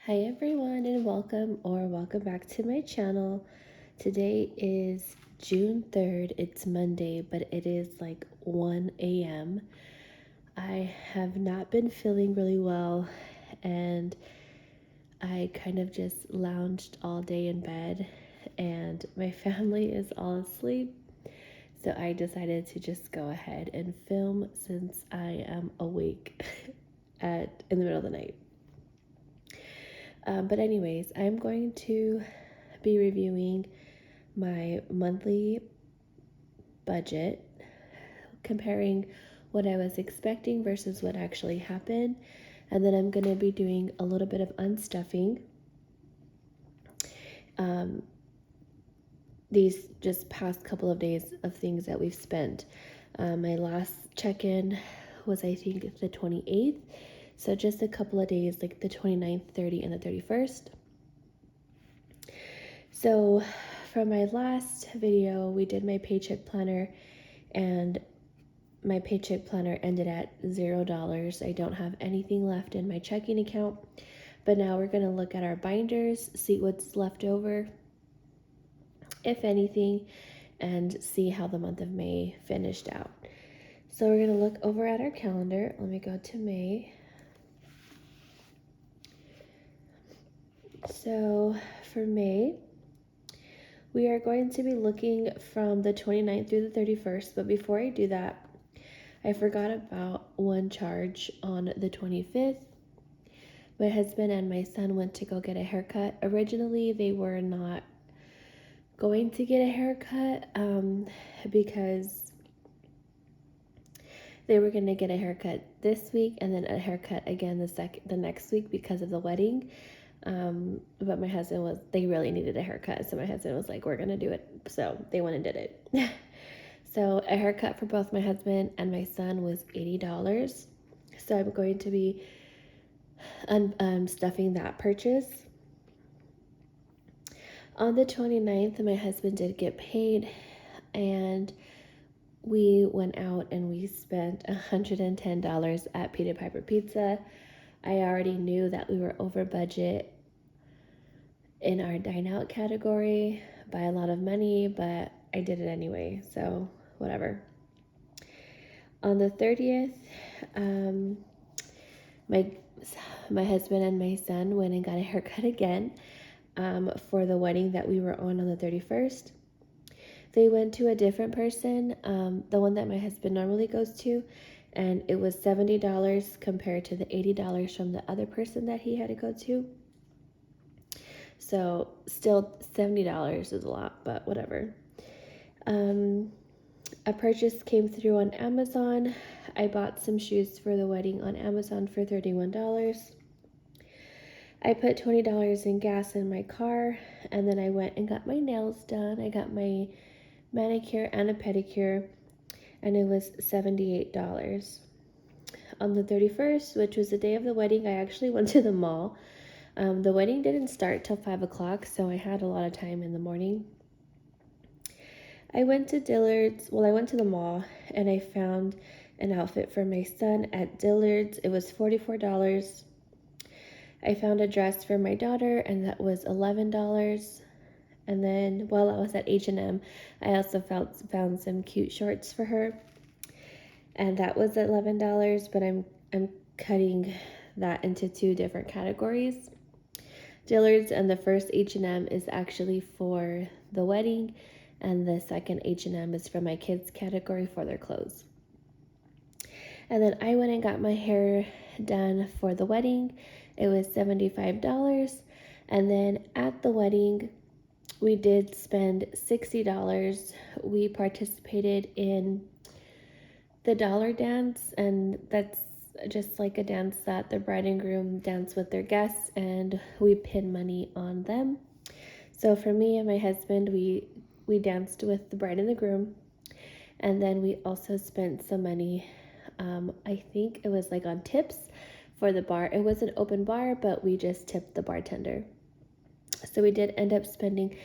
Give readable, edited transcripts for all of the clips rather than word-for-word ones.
Hi everyone and welcome back to my channel. Today is June 3rd. It's Monday, but it is like 1 a.m. I have not been feeling really well and I kind of just lounged all day in bed and my family is all asleep. So I decided to just go ahead and film since I am awake in the middle of the night. But anyways, I'm going to be reviewing my monthly budget, comparing what I was expecting versus what actually happened. And then I'm going to be doing a little bit of unstuffing. These just past couple of days of things that we've spent. My last check-in was, I think, the 28th. So just a couple of days, like the 29th, 30th, and the 31st. So from my last video, we did my paycheck planner and my paycheck planner ended at $0. I don't have anything left in my checking account, but now we're going to look at our binders, see what's left over, if anything, and see how the month of May finished out. So we're going to look over at our calendar. Let me go to May. So for May, we are going to be looking from the 29th through the 31st, but before I do that, I forgot about one charge on the 25th. My husband and my son went to go get a haircut. Originally, they were not going to get a haircut because they were going to get a haircut this week and then a haircut again the next week because of the wedding. But my husband they really needed a haircut. So my husband was like, we're going to do it. So they went and did it. So a haircut for both my husband and my son was $80. So I'm going to be stuffing that purchase. On the 29th, my husband did get paid and we went out and we spent $110 at Peter Piper Pizza. I already knew that we were over budget in our dine out category by a lot of money, but I did it anyway, so whatever. On the 30th, my husband and my son went and got a haircut again for the wedding that we were on the 31st. They went to a different person, the one that my husband normally goes to, and it was $70 compared to the $80 from the other person that he had to go to. So still $70 is a lot, but whatever. A purchase came through on Amazon. I bought some shoes for the wedding on Amazon for $31. I put $20 in gas in my car, and then I went and got my nails done. I got my manicure and a pedicure, and it was $78. On the 31st, which was the day of the wedding, I actually went to the mall. The wedding didn't start till 5 o'clock, so I had a lot of time in the morning. I went to Dillard's. Well, I went to the mall, and I found an outfit for my son at Dillard's. It was $44. I found a dress for my daughter, and that was $11. And then while I was at H&M, I also found some cute shorts for her, and that was $11. But I'm cutting that into two different categories. Dillard's and the first H&M is actually for the wedding, and the second H&M is for my kids category for their clothes. And then I went and got my hair done for the wedding. It was $75. And then at the wedding, we did spend $60. We participated in the dollar dance, and that's just like a dance that the bride and groom dance with their guests, and we pin money on them. So for me and my husband, we danced with the bride and the groom, and then we also spent some money. I think it was like on tips for the bar. It was an open bar, but we just tipped the bartender. So we did end up spending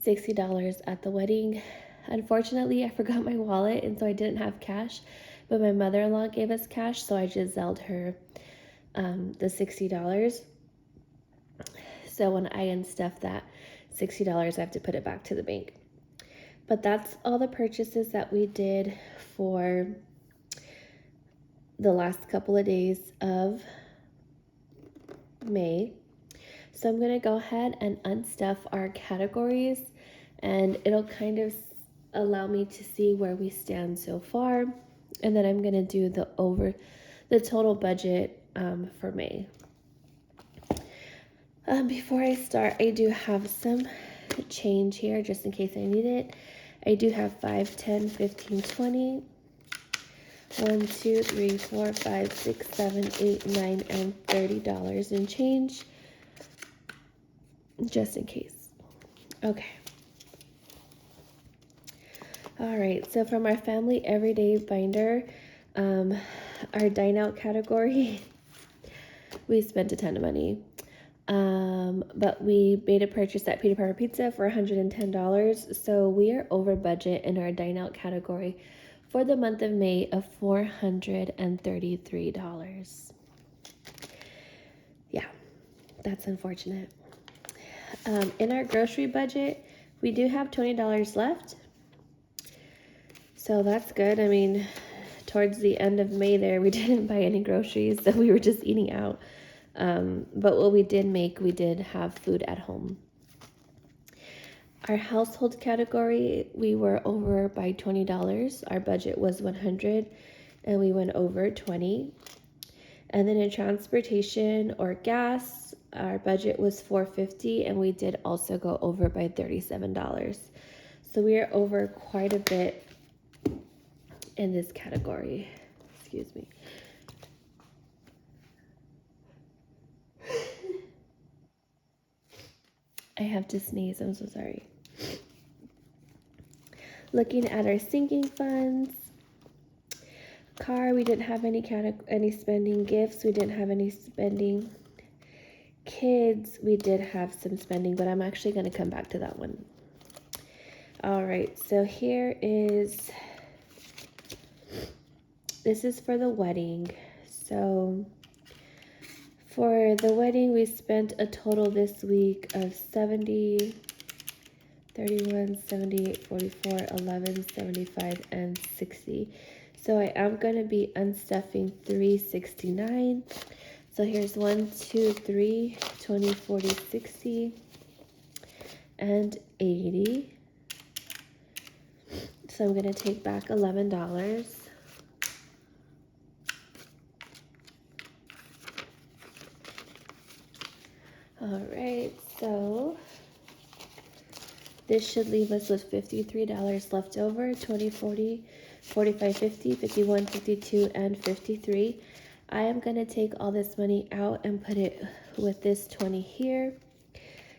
$60 at the wedding. Unfortunately, I forgot my wallet, and so I didn't have cash, but my mother-in-law gave us cash, so I just Zelled her the $60. So when I unstuff that $60, I have to put it back to the bank. But that's all the purchases that we did for the last couple of days of May. So I'm going to go ahead and unstuff our categories, and it'll kind of allow me to see where we stand so far. And then I'm going to do the total budget for May. Before I start, I do have some change here just in case I need it. I do have 5, 10, 15, 20, 1, 2, 3, 4, 5, 6, 7, 8, 9, and $30 in change, just in case. Okay. All right, so from our family everyday binder, our dine out category, we spent a ton of money. But we made a purchase at Peter Piper Pizza for $110. So we are over budget in our dine out category for the month of May of $433. Yeah, that's unfortunate. In our grocery budget, we do have $20 left. So that's good. I mean, towards the end of May there, we didn't buy any groceries, so we were just eating out. But what we did make, we did have food at home. Our household category, we were over by $20. Our budget was $100, and we went over $20. And then in transportation or gas, our budget was $4.50, and we did also go over by $37. So we are over quite a bit in this category. Excuse me. I have to sneeze, I'm so sorry. Looking at our sinking funds. Car, we didn't have any spending. Gifts, we didn't have any spending. Kids, we did have some spending, but I'm actually going to come back to that one. All right, so this is for the wedding. So for the wedding, we spent a total this week of 70, 31, 78, 44, 11, 75, and 60. So I am going to be unstuffing 369. So here's 1, 2, 3, 20, 40, 60, and 80. So I'm going to take back $11. All right, so this should leave us with $53 left over, 20, 40, 45, 50, 51, 52, and 53. I am going to take all this money out and put it with this 20 here.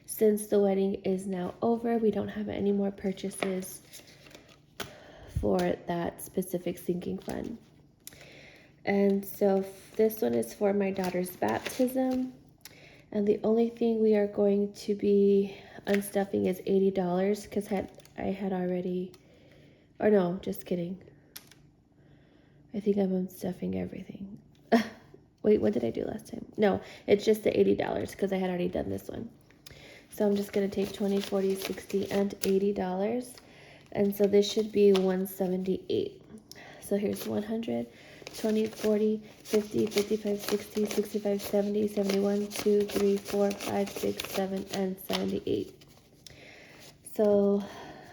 Since the wedding is now over, we don't have any more purchases for that specific sinking fund. And so this one is for my daughter's baptism. And the only thing we are going to be unstuffing is $80 because I had already, or no, just kidding. I think I'm unstuffing everything. Wait, what did I do last time? No, it's just the $80 because I had already done this one. So I'm just going to take 20, 40, 60, and $80. And so this should be 178. So here's 100, 20, 40, 50, 55, 60, 65, 70, 71, 2, 3, 4, 5, 6, 7, and 78. So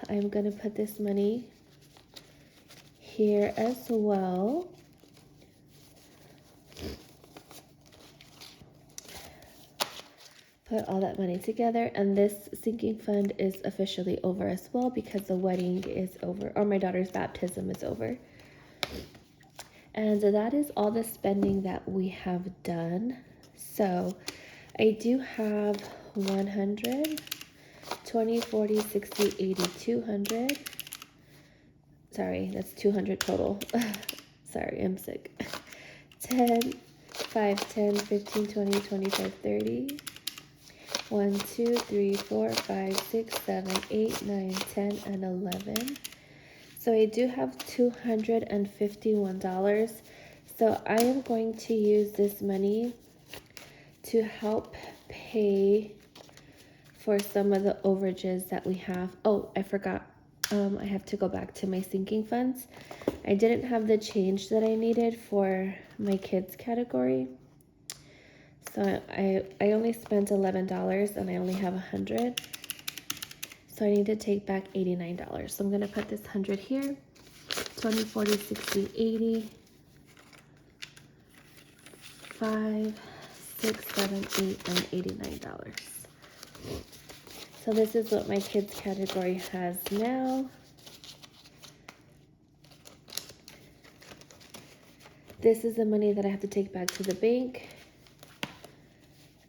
I'm going to put this money here as well. Put all that money together, and this sinking fund is officially over as well because the wedding is over, or my daughter's baptism is over. And that is all the spending that we have done. So I do have 100, 20, 40, 60, 80, 200. Sorry, that's 200 total. Sorry, I'm sick. 10, 5, 10, 15, 20, 25, 30. 1, 2, 3, 4, 5, 6, 7, 8, 9, 10, and 11. So I do have $251. So I am going to use this money to help pay for some of the overages that we have. Oh, I forgot. I have to go back to my sinking funds. I didn't have the change that I needed for my kids category. So I only spent $11 and I only have 100. So I need to take back $89. So I'm going to put this 100 here. 20, 40, 60, 80. 5, 6, 7, 8, and $89. So this is what my kids category has now. This is the money that I have to take back to the bank.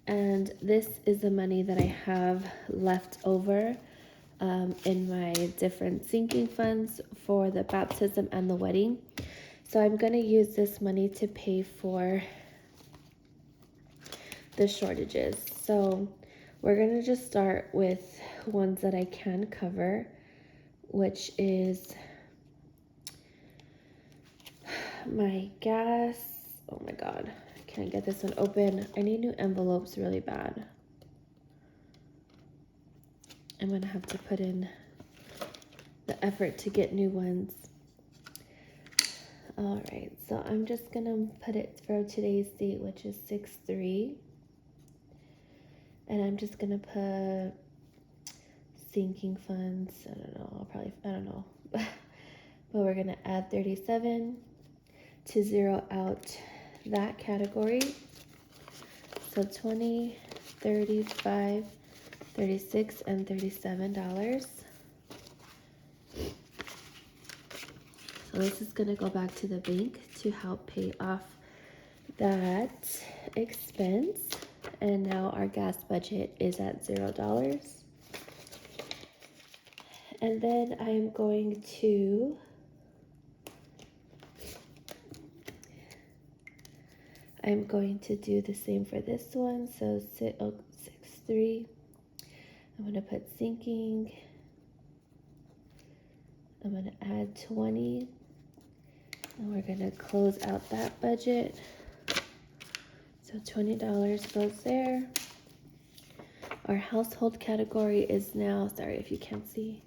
And this is the money that I have left over in my different sinking funds for the baptism and the wedding. So I'm going to use this money to pay for the shortages. So we're going to just start with ones that I can cover, which is my gas. Oh my God, I can't get this one open. I need new envelopes really bad. I'm going to have to put in the effort to get new ones. All right, so I'm just going to put it for today's date, which is 6/3. And I'm just going to put sinking funds. I don't know. But we're going to add 37 to zero out that category. So 20, 35, 36, and $37. So this is going to go back to the bank to help pay off that expense. And now our gas budget is at $0. And then I'm going to do the same for this one. So 6/3. I'm going to put sinking. I'm going to add 20. And we're going to close out that budget. So $20 goes there. Our household category is now, sorry if you can't see.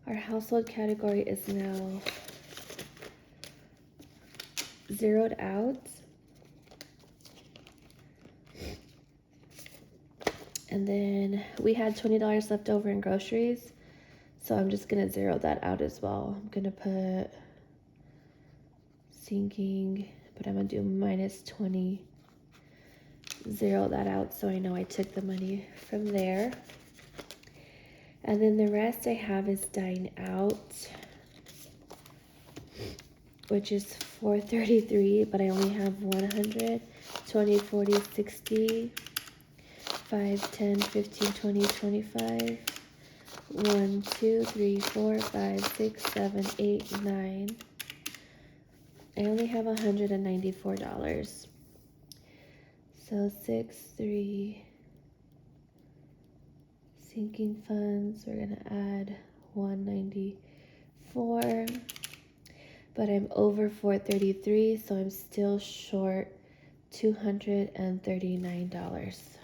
Our household category is now zeroed out. And then we had $20 left over in groceries. So I'm just going to zero that out as well. I'm going to put sinking, but I'm going to do minus 20. Zero that out so I know I took the money from there. And then the rest I have is dine out, which is $433, but I only have 100, 20, 40, 60, 5, 10, 15, 20, 25, 1, 2, 3, 4, 5, 6, 7, 8, 9. I only have $194. So 6/3 sinking funds, we're gonna add 194, but I'm over 433, so I'm still short $239.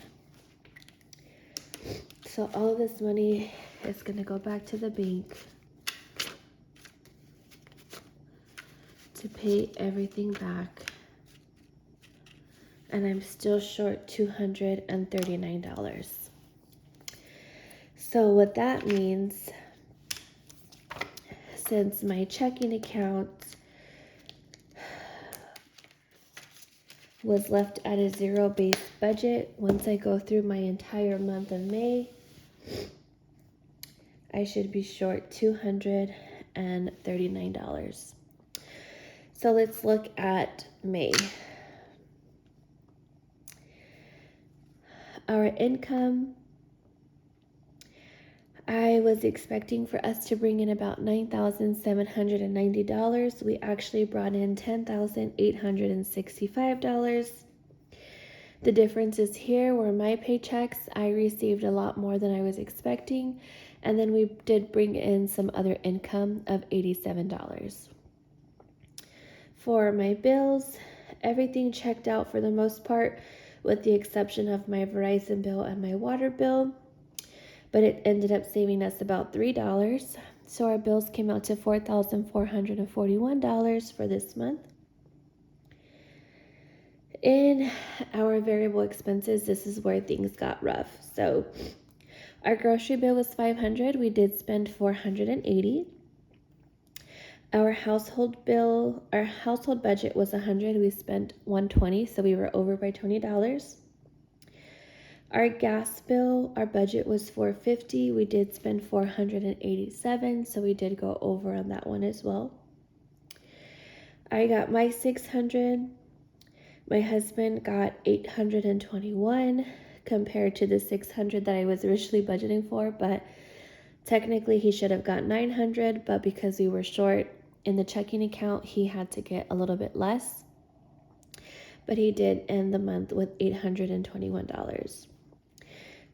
So all of this money is gonna go back to the bank to pay everything back. And I'm still short $239. So what that means, since my checking account was left at a zero-based budget, once I go through my entire month of May, I should be short $239. So let's look at May. Our income, I was expecting for us to bring in about $9,790. We actually brought in $10,865. The difference is here where my paychecks, I received a lot more than I was expecting. And then we did bring in some other income of $87. For my bills, everything checked out for the most part, with the exception of my Verizon bill and my water bill. but it ended up saving us about $3. So our bills came out to $4,441 for this month. In our variable expenses, this is where things got rough. So our grocery bill was $500. We did spend $480. Our household budget was $100. We spent $120, so we were over by $20. Our gas bill, our budget was $450. We did spend $487, so we did go over on that one as well. I got my $600. My husband got $821 compared to the $600 that I was originally budgeting for, but technically he should have got $900, but because we were short in the checking account, he had to get a little bit less. But he did end the month with $821.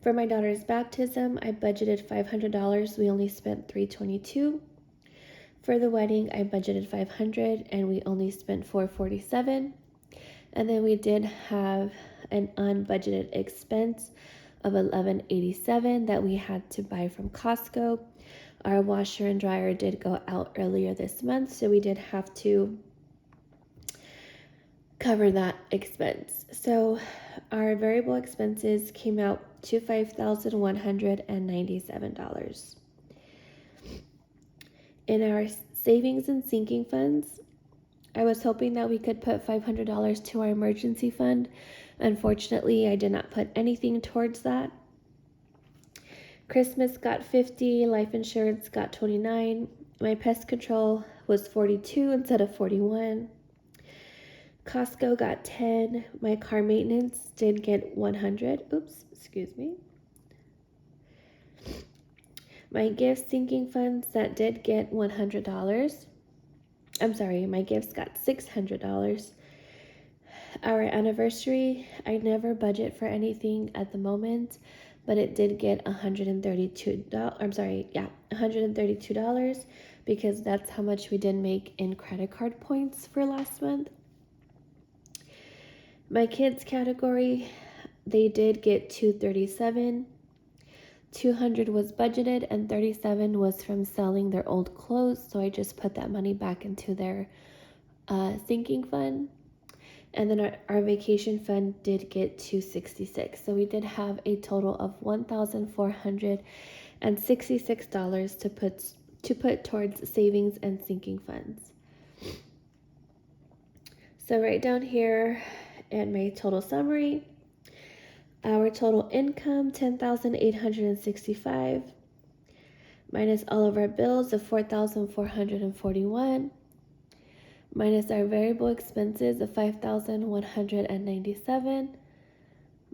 For my daughter's baptism, I budgeted $500. We only spent $322. For the wedding, I budgeted $500 and we only spent $447. And then we did have an unbudgeted expense of $1187 that we had to buy from Costco. Our washer and dryer did go out earlier this month, so we did have to cover that expense. So our variable expenses came out to $5,197. In our savings and sinking funds, I was hoping that we could put $500 to our emergency fund. Unfortunately, I did not put anything towards that. Christmas got $50, life insurance got $29. My pest control was $42 instead of $41. Costco got $10. My car maintenance did get $100. Oops, excuse me. My gift sinking funds that did get $100. I'm sorry, my gifts got $600. Our anniversary, I never budget for anything at the moment, but it did get $132 because that's how much we did make in credit card points for last month. My kids category, they did get $237. $200 was budgeted and $37 was from selling their old clothes, so I just put that money back into their sinking fund. And then our vacation fund did get $266, so we did have a total of $1,466 to put towards savings and sinking funds. So right down here in my total summary, our total income, $10,865, minus all of our bills of $4,441, minus our variable expenses of $5,197,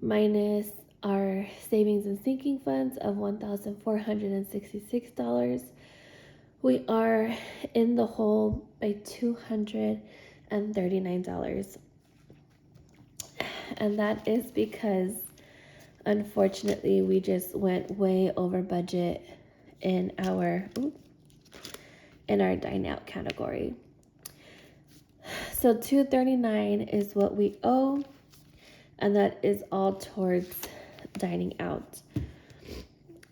minus our savings and sinking funds of $1,466. We are in the hole by $239. And that is because unfortunately we just went way over budget in our dine out category. So $239 is what we owe, and that is all towards dining out.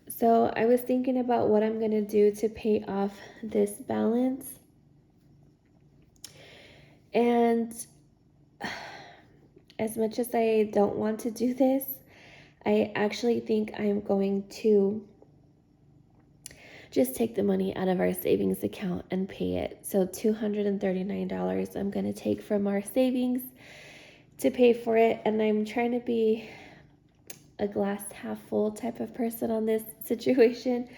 So I was thinking about what I'm going to do to pay off this balance. And as much as I don't want to do this, I actually think I'm going to just take the money out of our savings account and pay it. So $239 I'm going to take from our savings to pay for it. And I'm trying to be a glass half full type of person on this situation,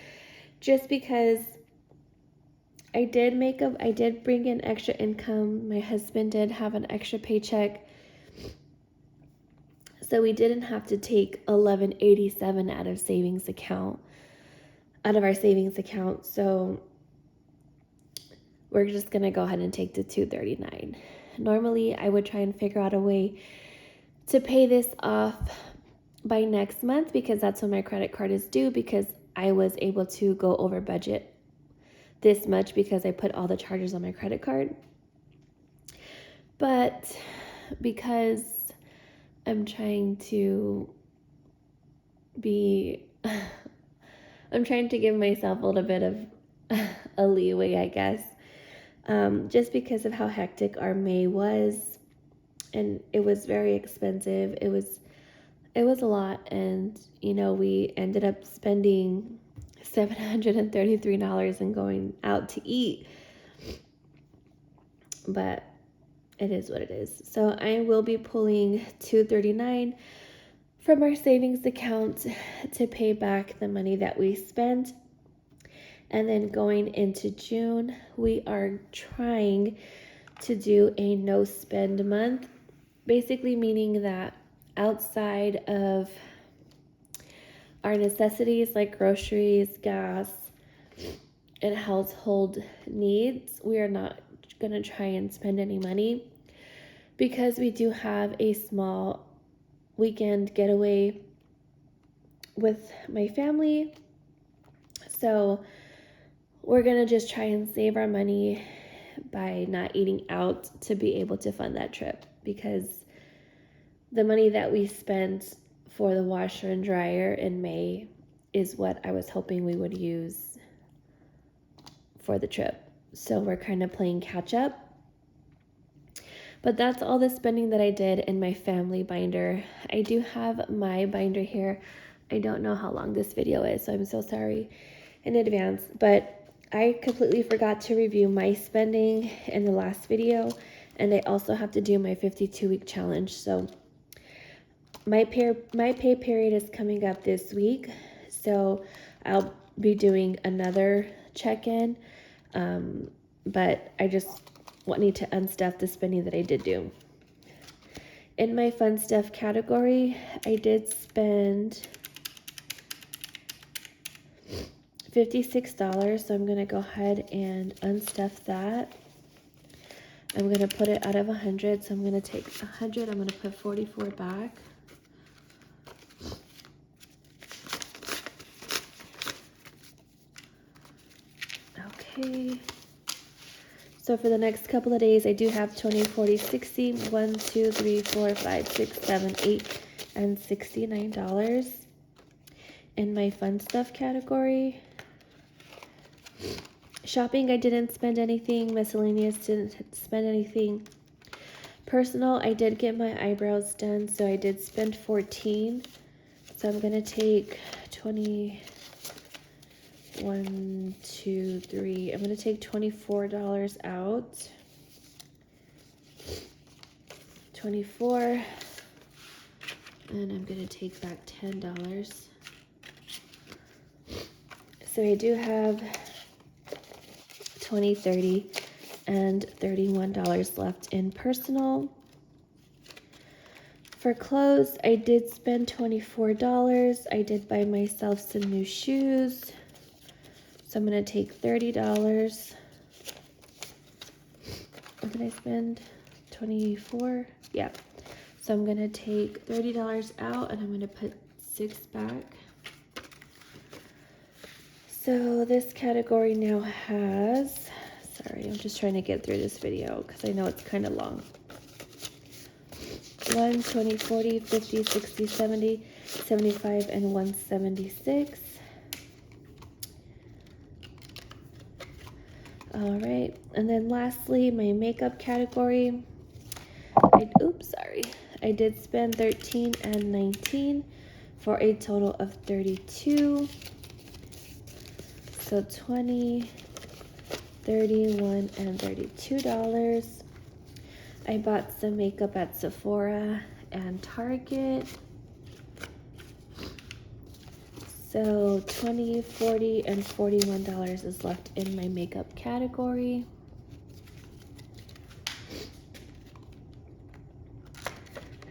just because I did bring in extra income. My husband did have an extra paycheck, so we didn't have to take $1187 out of our savings account. So we're just gonna go ahead and take the $239. Normally I would try and figure out a way to pay this off by next month, because that's when my credit card is due, because I was able to go over budget this much because I put all the charges on my credit card. But because I'm trying to be I'm trying to give myself a little bit of a leeway, I guess, just because of how hectic our May was, and it was very expensive. It was a lot, and we ended up spending $733 and going out to eat, but it is what it is. So I will be pulling $239 from our savings account to pay back the money that we spent. And then going into June, we are trying to do a no spend month, basically meaning that outside of our necessities like groceries, gas, and household needs, we are not going to try and spend any money, because we do have a small weekend getaway with my family. So we're going to just try and save our money by not eating out to be able to fund that trip, because the money that we spent for the washer and dryer in May is what I was hoping we would use for the trip. So we're kind of playing catch up. But that's all the spending that I did in my family binder. I do have my binder here. I don't know how long this video is, so I'm so sorry in advance. But I completely forgot to review my spending in the last video, and I also have to do my 52-week challenge. So my pay period is coming up this week, so I'll be doing another check-in. But I just need to unstuff the spending that I did do. In my fun stuff category, I did spend $56, so I'm going to go ahead and unstuff that. I'm going to put it out of 100, so I'm going to take 100, I'm going to put 44 back. Okay. So for the next couple of days, I do have 20, 40, 60, 1, 2, 3, 4, 5, 6, 7, 8, and $69 in my fun stuff category. Shopping, I didn't spend anything. Miscellaneous, didn't spend anything. Personal, I did get my eyebrows done, so I did spend 14. So I'm going to take 20, 1, 2, 3. I'm going to take $24 out. 24. And I'm going to take back $10. So I do have 20, 30, and $31 left in personal. For clothes, I did spend $24. I did buy myself some new shoes. So I'm going to take $30. What did I spend? 24? Yeah. So I'm going to take $30 out, and I'm going to put 6 back. So this category now has, sorry, I'm just trying to get through this video because I know it's kind of long. 1, 20, 40, 50, 60, 70, 75, and 176. All right, and then lastly, my makeup category. I did spend 13 and 19 for a total of 32. So 20, 31, and $32. I bought some makeup at Sephora and Target. So $20, $40, and $41 is left in my makeup category.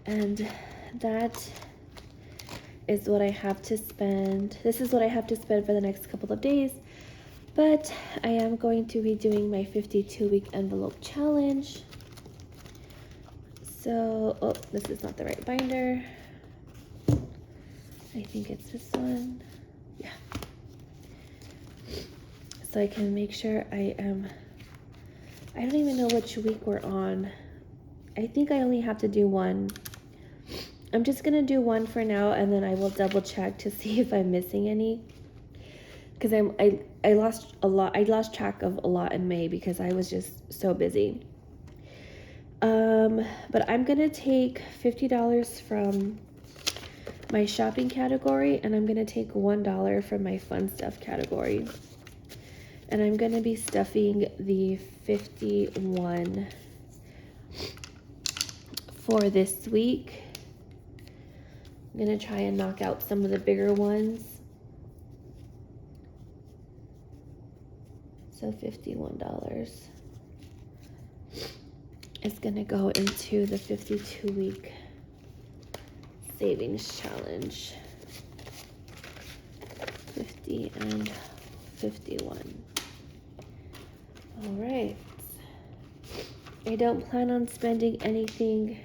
And that is what I have to spend. This is what I have to spend for the next couple of days. But I am going to be doing my 52-week envelope challenge. So, oh, this is not the right binder. I think it's this one. Yeah. So I can make sure I don't even know which week we're on. I think I only have to do one. I'm just going to do one for now, and then I will double check to see if I'm missing any. because I lost a lot. I lost track of a lot in May because I was just so busy. But I'm gonna take $50 from my shopping category, and I'm gonna take $1 from my fun stuff category. And I'm gonna be stuffing the 51 for this week. I'm gonna try and knock out some of the bigger ones. So $51 is gonna go into the 52-week savings challenge. 50 and 51. All right. I don't plan on spending anything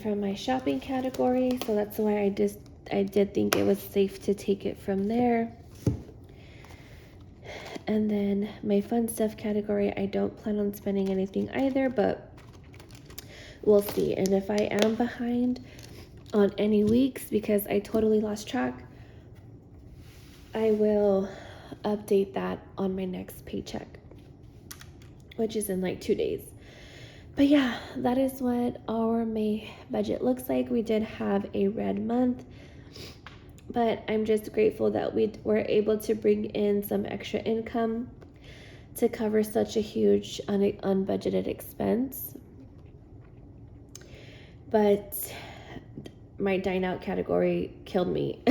from my shopping category, so that's why I did think it was safe to take it from there. And then my fun stuff category, I don't plan on spending anything either, but we'll see. And if I am behind on any weeks because I totally lost track, I will update that on my next paycheck, which is in like 2 days. But yeah, that is what our May budget looks like. We did have a red month, but I'm just grateful that we were able to bring in some extra income to cover such a huge unbudgeted expense. But my dine out category killed me.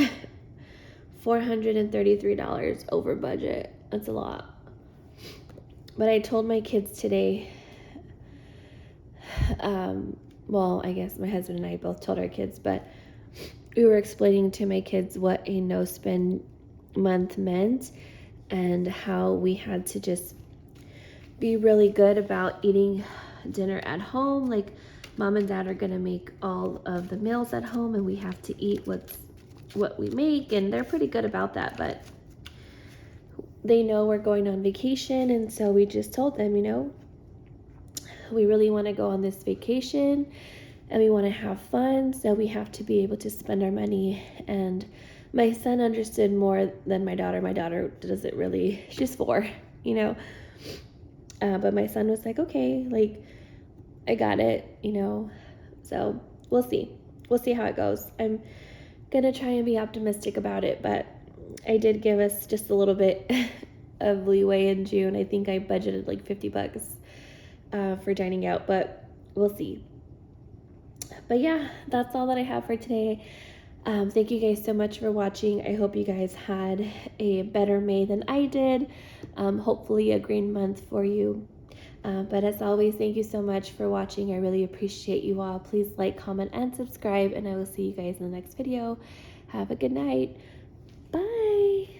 $433 over budget. That's a lot. But I told my kids today, well, I guess my husband and I both told our kids, but we were explaining to my kids what a no spend month meant and how we had to just be really good about eating dinner at home. Like, mom and dad are gonna make all of the meals at home, and we have to eat what we make, and they're pretty good about that, but they know we're going on vacation, and so we just told them, we really want to go on this vacation and we want to have fun, so we have to be able to spend our money. And my son understood more than my daughter. My daughter doesn't really, she's 4, but my son was like, okay, like, I got it, so we'll see how it goes. I'm gonna try and be optimistic about it, but I did give us just a little bit of leeway in June. I think I budgeted like $50 for dining out, but we'll see. But yeah, that's all that I have for today. Thank you guys so much for watching. I hope you guys had a better May than I did. Hopefully a green month for you. But as always, thank you so much for watching. I really appreciate you all. Please like, comment, and subscribe, and I will see you guys in the next video. Have a good night. Bye.